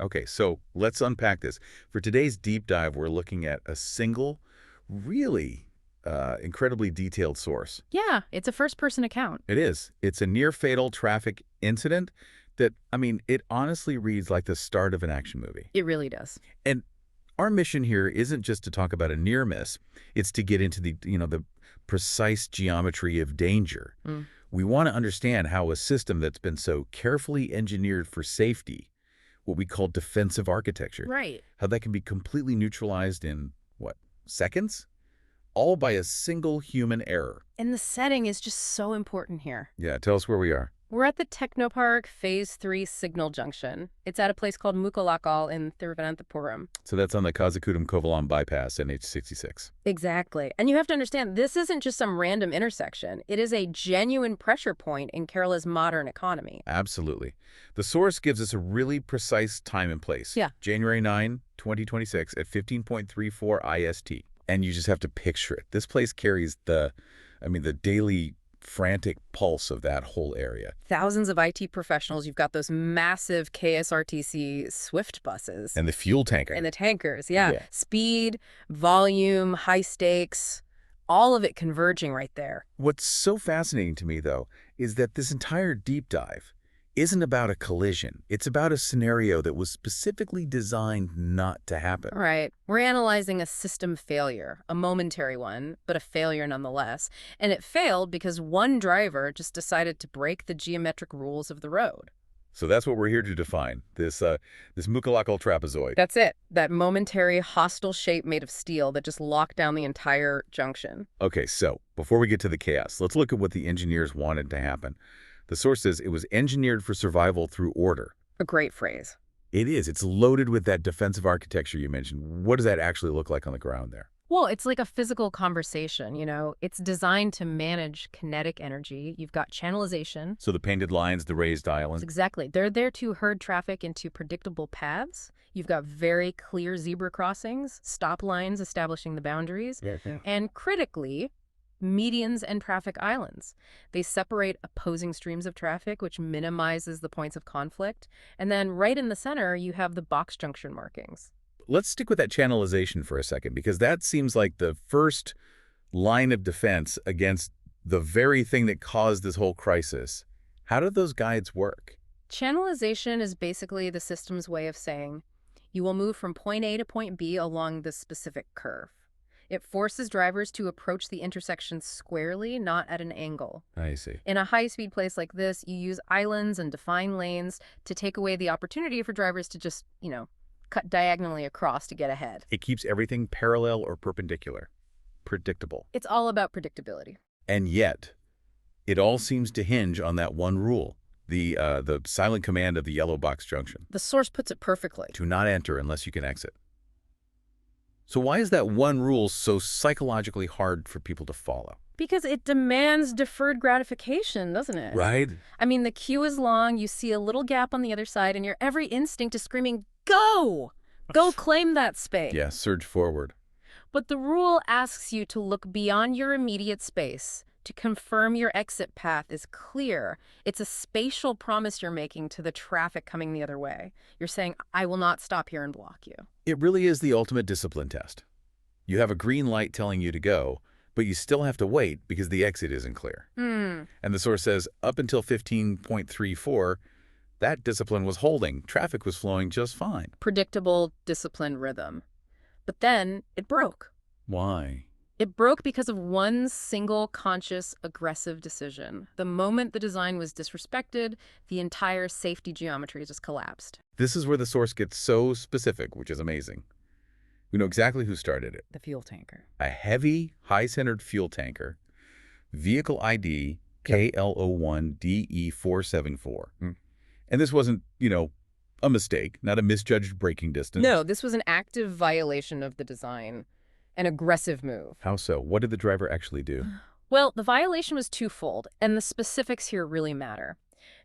Okay, so let's unpack this. For today's deep dive, we're looking at a single, really incredibly detailed source. Yeah, it's a first-person account. It is. It's a near-fatal traffic incident that, I mean, it honestly reads like the start of an action movie. It really does. And our mission here isn't just to talk about a near miss. It's to get into the precise geometry of danger. Mm. We want to understand how a system that's been so carefully engineered for safety, what we call defensive architecture, Right. how that can be completely neutralized in, what, seconds? All by a single human error. And the setting is just so important here. Yeah, tell us where we are. We're at the Technopark Phase 3 Signal Junction. It's at a place called Mukkolakkal in Thiruvananthapuram. So that's on the Kozhikode-Kovalam bypass, NH66. Exactly. And you have to understand, this isn't just some random intersection. It is a genuine pressure point in Kerala's modern economy. Absolutely. The source gives us a really precise time and place. Yeah. January 9, 2026 at 15.34 IST. And you just have to picture it. This place carries the daily frantic pulse of that whole area. Thousands of IT professionals. You've got those massive KSRTC Swift buses. And the fuel tanker. And the tankers, yeah. Speed, volume, high stakes, all of it converging right there. What's so fascinating to me, though, is that this entire deep dive isn't about a collision. It's about a scenario that was specifically designed not to happen. Right. We're analyzing a system failure, a momentary one, but a failure nonetheless. And it failed because one driver just decided to break the geometric rules of the road. So that's what we're here to define, this Mukkolakkal trapezoid. That's it. That momentary hostile shape made of steel that just locked down the entire junction. Okay, so before we get to the chaos, let's look at what the engineers wanted to happen. The source says it was engineered for survival through order. A great phrase. It is. It's loaded with that defensive architecture you mentioned. What does that actually look like on the ground there? Well, it's like a physical conversation, It's designed to manage kinetic energy. You've got channelization. So the painted lines, the raised island. Exactly. They're there to herd traffic into predictable paths. You've got very clear zebra crossings, stop lines establishing the boundaries, and critically, medians and traffic islands. They separate opposing streams of traffic, which minimizes the points of conflict. And then right in the center, you have the box junction markings. Let's stick with that channelization for a second, because that seems like the first line of defense against the very thing that caused this whole crisis. How do those guides work? Channelization is basically the system's way of saying, you will move from point A to point B along this specific curve. It forces drivers to approach the intersection squarely, not at an angle. I see. In a high-speed place like this, you use islands and define lanes to take away the opportunity for drivers to just, cut diagonally across to get ahead. It keeps everything parallel or perpendicular. Predictable. It's all about predictability. And yet, it all seems to hinge on that one rule, the silent command of the yellow box junction. The source puts it perfectly. To not enter unless you can exit. So why is that one rule so psychologically hard for people to follow? Because it demands deferred gratification, doesn't it? Right? I mean, the queue is long, you see a little gap on the other side, and your every instinct is screaming, go! Go claim that space. Yeah, surge forward. But the rule asks you to look beyond your immediate space, to confirm your exit path is clear. It's a spatial promise you're making to the traffic coming the other way. You're saying, I will not stop here and block you. It really is the ultimate discipline test. You have a green light telling you to go, but you still have to wait because the exit isn't clear. And the source says up until 15.34, that discipline was holding. Traffic was flowing just fine. Predictable, disciplined rhythm. But then it broke. Why? It broke because of one single conscious, aggressive decision. The moment the design was disrespected, the entire safety geometry just collapsed. This is where the source gets so specific, which is amazing. We know exactly who started it. The fuel tanker. A heavy, high-centered fuel tanker, vehicle ID KL01DE474. And this wasn't, a mistake, not a misjudged braking distance. No, this was an active violation of the design. An aggressive move. How so? What did the driver actually do? Well, the violation was twofold, and the specifics here really matter.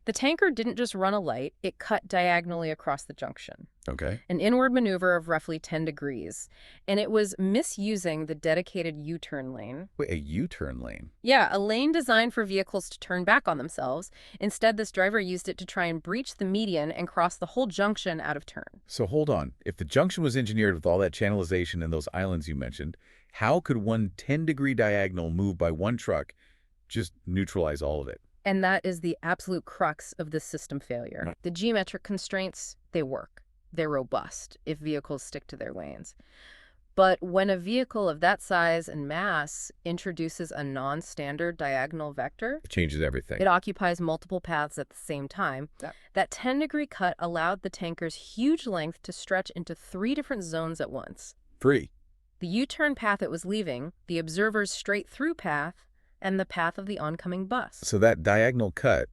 The tanker didn't just run a light, it cut diagonally across the junction. Okay. An inward maneuver of roughly 10 degrees. And it was misusing the dedicated U-turn lane. Wait, a U-turn lane? Yeah, a lane designed for vehicles to turn back on themselves. Instead, this driver used it to try and breach the median and cross the whole junction out of turn. So hold on. If the junction was engineered with all that channelization and those islands you mentioned, how could one 10-degree diagonal move by one truck just neutralize all of it? And that is the absolute crux of this system failure. The geometric constraints, they work. They're robust if vehicles stick to their lanes. But when a vehicle of that size and mass introduces a non-standard diagonal vector, It changes everything. it occupies multiple paths at the same time. That 10-degree cut allowed the tanker's huge length to stretch into 3 different zones at once. 3. The U-turn path it was leaving, the observer's straight-through path, and the path of the oncoming bus. So that diagonal cut,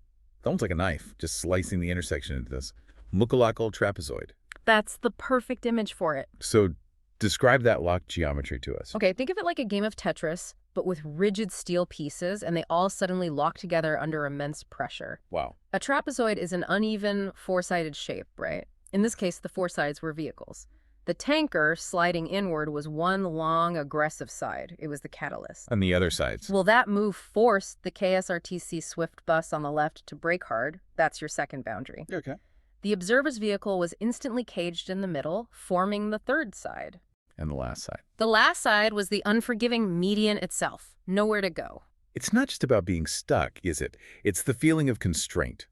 almost like a knife, just slicing the intersection into this Mukkolakkal trapezoid. That's the perfect image for it. So describe that locked geometry to us. Okay, think of it like a game of Tetris, but with rigid steel pieces, and they all suddenly lock together under immense pressure. Wow. A trapezoid is an uneven, four-sided shape, right? In this case, the 4 sides were vehicles. The tanker, sliding inward, was one long, aggressive side. It was the catalyst. On the other sides. Well, that move forced the KSRTC Swift bus on the left to brake hard. That's your second boundary. Okay. The observer's vehicle was instantly caged in the middle, forming the third side. And the last side. The last side was the unforgiving median itself. Nowhere to go. It's not just about being stuck, is it? It's the feeling of constraint.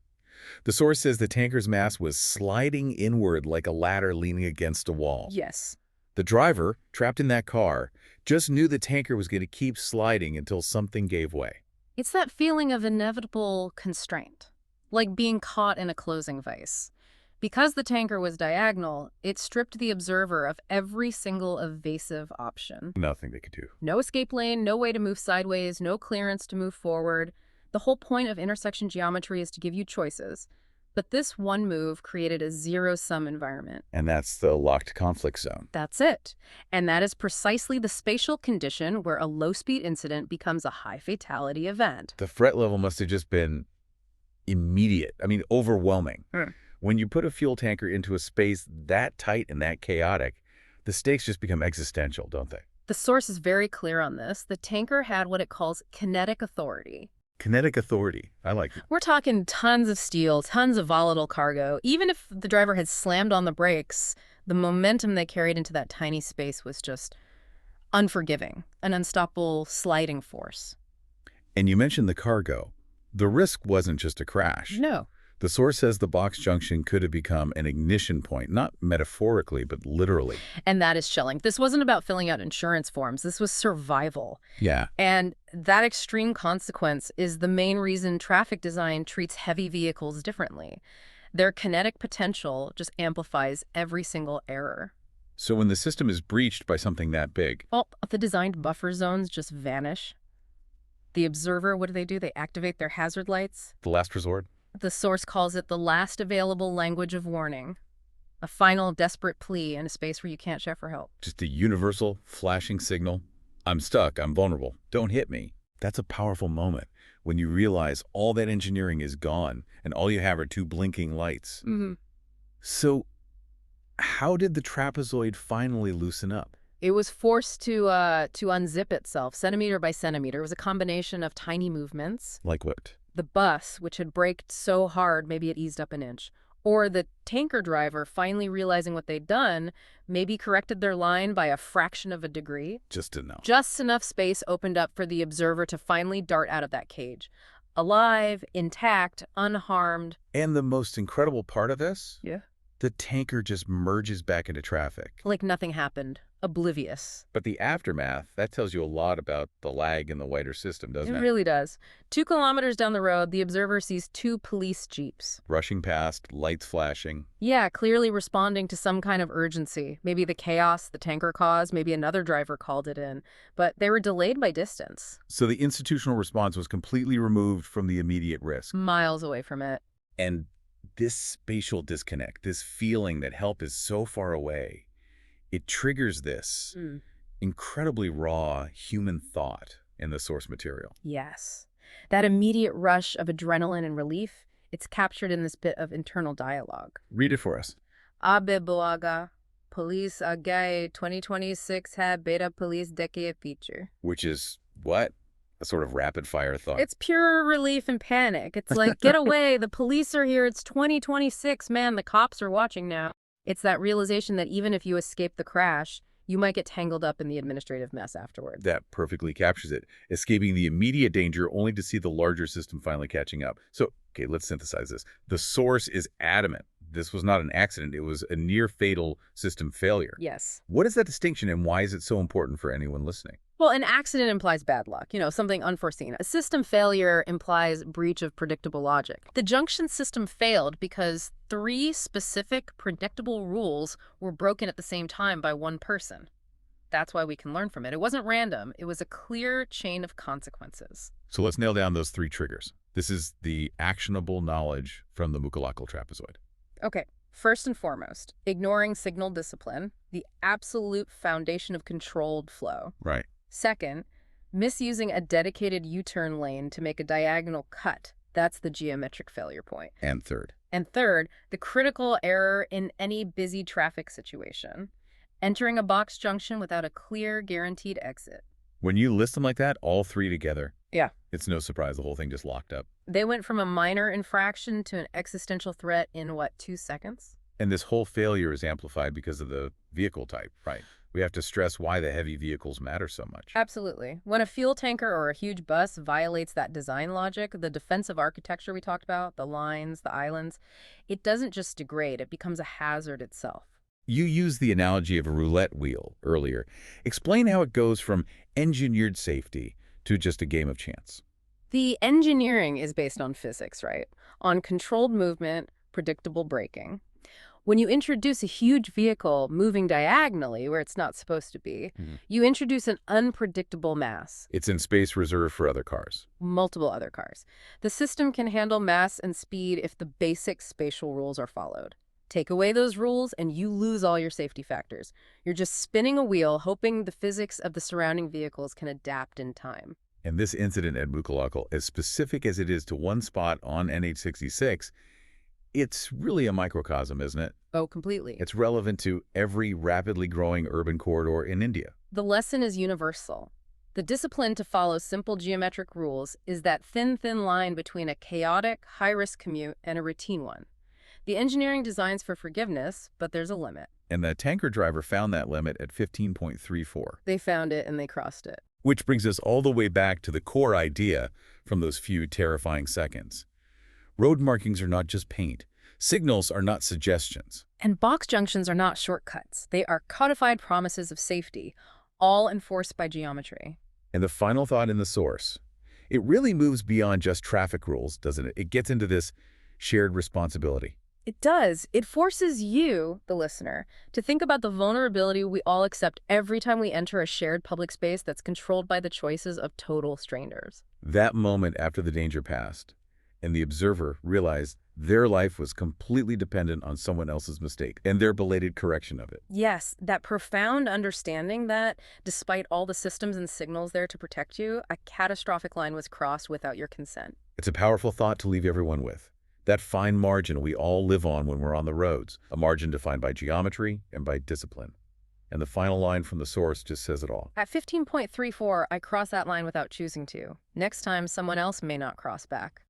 The source says the tanker's mass was sliding inward like a ladder leaning against a wall. Yes. The driver, trapped in that car, just knew the tanker was going to keep sliding until something gave way. It's that feeling of inevitable constraint, like being caught in a closing vice. Because the tanker was diagonal, it stripped the observer of every single evasive option. Nothing they could do. No escape lane, no way to move sideways, no clearance to move forward. The whole point of intersection geometry is to give you choices. But this one move created a zero-sum environment. And that's the locked conflict zone. That's it. And that is precisely the spatial condition where a low-speed incident becomes a high-fatality event. The threat level must have just been immediate. I mean, overwhelming. When you put a fuel tanker into a space that tight and that chaotic, the stakes just become existential, don't they? The source is very clear on this. The tanker had what it calls kinetic authority. Kinetic authority. I like it. We're talking tons of steel, tons of volatile cargo. Even if the driver had slammed on the brakes, the momentum they carried into that tiny space was just unforgiving, an unstoppable sliding force. And you mentioned the cargo. The risk wasn't just a crash. No. The source says the box junction could have become an ignition point, not metaphorically, but literally. And that is chilling. This wasn't about filling out insurance forms. This was survival. Yeah. And that extreme consequence is the main reason traffic design treats heavy vehicles differently. Their kinetic potential just amplifies every single error. So when the system is breached by something that big, Well, the designed buffer zones just vanish. The observer, what do? They activate their hazard lights. the last resort, The source calls it the last available language of warning, a final desperate plea in a space where you can't shout for help. just a universal flashing signal. I'm stuck. I'm vulnerable. Don't hit me. That's a powerful moment when you realize all that engineering is gone and all you have are 2 blinking lights. So how did the trapezoid finally loosen up? It was forced to unzip itself, centimeter by centimeter. It was a combination of tiny movements. Like what? The bus, which had braked so hard, maybe it eased up an inch. Or the tanker driver, finally realizing what they'd done, maybe corrected their line by a fraction of a degree. Just to know. Just enough space opened up for the observer to finally dart out of that cage. Alive, intact, unharmed. And the most incredible part of this? Yeah. The tanker just merges back into traffic. Like nothing happened. Oblivious. But the aftermath, that tells you a lot about the lag in the wider system, doesn't It it? really does. 2 kilometers down the road, the observer sees 2 police jeeps. Rushing past, lights flashing. Yeah, clearly responding to some kind of urgency. Maybe the chaos the tanker caused, maybe another driver called it in. But they were delayed by distance. So the institutional response was completely removed from the immediate risk. Miles away from it. And this spatial disconnect, this feeling that help is so far away, it triggers this incredibly raw human thought in the source material. Yes. That immediate rush of adrenaline and relief, It's captured in this bit of internal dialogue. Read it for us. Abe Boaga, police agae 2026 have beta police decade feature. Which is what? A sort of rapid-fire thought. It's pure relief and panic. It's like, get away, the police are here, it's 2026, man, the cops are watching now. It's that realization that even if you escape the crash, you might get tangled up in the administrative mess afterward. That perfectly captures it. Escaping the immediate danger only to see the larger system finally catching up. So, okay, let's synthesize this. The source is adamant. This was not an accident. It was a near-fatal system failure. Yes. What is that distinction, and why is it so important for anyone listening? Well, an accident implies bad luck, something unforeseen. A system failure implies breach of predictable logic. The junction system failed because 3 specific predictable rules were broken at the same time by one person. That's why we can learn from it. It wasn't random. It was a clear chain of consequences. So let's nail down those 3 triggers. This is the actionable knowledge from the Mukkolakkal trapezoid. Okay, first and foremost, ignoring signal discipline, the absolute foundation of controlled flow. Right. Second, misusing a dedicated U-turn lane to make a diagonal cut. That's the geometric failure point. And third. And third, the critical error in any busy traffic situation. Entering a box junction without a clear, guaranteed exit. When you list them like that, all 3 together, yeah, it's no surprise the whole thing just locked up. They went from a minor infraction to an existential threat in, 2 seconds? And this whole failure is amplified because of the vehicle type. Right. We have to stress why the heavy vehicles matter so much. Absolutely. When a fuel tanker or a huge bus violates that design logic, the defensive architecture we talked about, the lines, the islands, it doesn't just degrade, it becomes a hazard itself. You used the analogy of a roulette wheel earlier. Explain how it goes from engineered safety to just a game of chance. The engineering is based on physics, right? On controlled movement, predictable braking. When you introduce a huge vehicle moving diagonally where it's not supposed to be, you introduce an unpredictable mass. It's in space reserved for other cars. Multiple other cars. The system can handle mass and speed if the basic spatial rules are followed. Take away those rules and you lose all your safety factors. You're just spinning a wheel, hoping the physics of the surrounding vehicles can adapt in time. And this incident at Mukkolakkal, as specific as it is to one spot on NH66, it's really a microcosm, isn't it? Oh, completely. It's relevant to every rapidly growing urban corridor in India. The lesson is universal. The discipline to follow simple geometric rules is that thin line between a chaotic, high-risk commute and a routine one. The engineering designs for forgiveness, but there's a limit. And the tanker driver found that limit at 15.34. They found it and they crossed it. Which brings us all the way back to the core idea from those few terrifying seconds. Road markings are not just paint. Signals are not suggestions. And box junctions are not shortcuts. They are codified promises of safety, all enforced by geometry. And the final thought in the source. It really moves beyond just traffic rules, doesn't it? It gets into this shared responsibility. It does. It forces you, the listener, to think about the vulnerability we all accept every time we enter a shared public space that's controlled by the choices of total strangers. That moment after the danger passed, and the observer realized their life was completely dependent on someone else's mistake and their belated correction of it. Yes, that profound understanding that, despite all the systems and signals there to protect you, a catastrophic line was crossed without your consent. It's a powerful thought to leave everyone with. That fine margin we all live on when we're on the roads, a margin defined by geometry and by discipline. And the final line from the source just says it all. At 15.34, I crossed that line without choosing to. Next time, someone else may not cross back.